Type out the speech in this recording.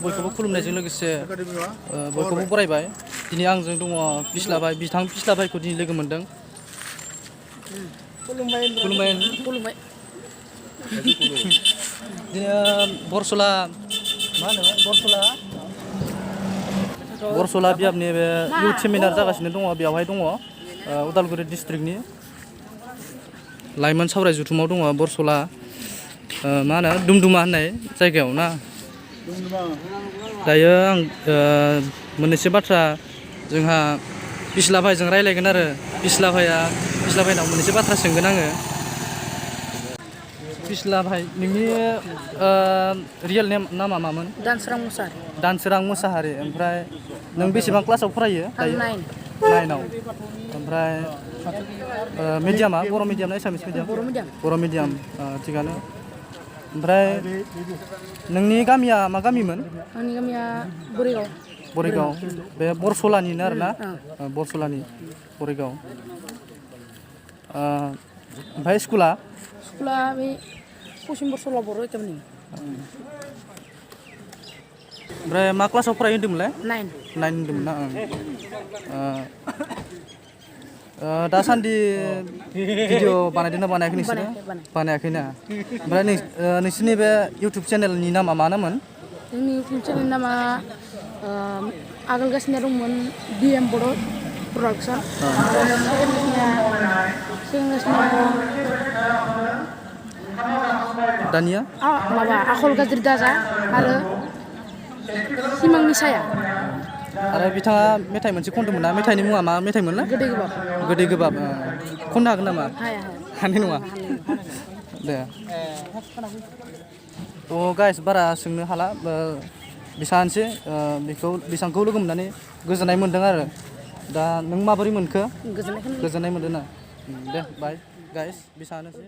बयखौबो खुलुमनायजों लोगोसे बयखौबो बरायबाय दिनै आंजों दङ बिस्लाबाय बिथां बिस्लाबायखौ दिनै लोगो मोनदों खुलुमबाय दिनै बरसला मा होनो बरसला बियाबनि बे इउथ सेमिनार जागासिनो दङ बेयावहाय दङ उदालगुरि डिस्ट्रिक्टनि लाइमोन सावराय जथुमाव दङ बरसला मा होनो दुमदुमा होननाय जायगायाव ना दायो आं मोननैसो बाथ्रा जोंहा बिस्लाभाइजों रायलायगोन आरो बिस्लाभाइनाव मोननैसो बाथ्रा सोंगोन आङो बिस्लाभाइ नोंनि रियेल नामा मामोन दानसोरां मोसाहारि ओमफ्राय नों बेसेबां क्लासाव फरायो दायो 9 ओमफ्राय मिडियामा बर' मिडियाम ना एसामिस मिडियाम बर' मिडियाम थिगानो ओमफ्राय नोंनि गामिया मा गामिमोन आंनि गामिया बरिगाव बे बरसलानिनो आरोना बरसलानि बरिगाव ओमफ्राय स्कुला बे पश्चिम बरसला बर' एकाडेमि ओमफ्राय मा क्लासाव फरायो होन्दोंमोनलाय 9 होन्दोंमोन ना दासान्दि भिडिअ बानायदोंना बानायाखै नोंसोरो बानायाखैना ओमफ्राय नोंसोरनि बे इउटुब चेनेलनि नामा मा नाममोन जोंनि इउटुब चेनेलनि नामा आगोलगासिनो दंमोन DM बर' प्रडाक्सन दानिया माबा आखल गाज्रि दाजा आरो सिमांनि साया आरो बिथाङा मेथाइ मोनसे खनदोंमोन ना मेथाइनि मुङा मा मेथाइमोन ना गोदै गोबाब खननो हागोन नामा हानाय नङा दे थ' गाइस बारा सोंनो हाला बेसांसै बेसांखौ लोगो मोननानै गोजोननाय मोन्दों आरो दा नों माबोरै मोनखो गोजोननाय मोन्दों ना दे बाय गाइस बेसांनोसै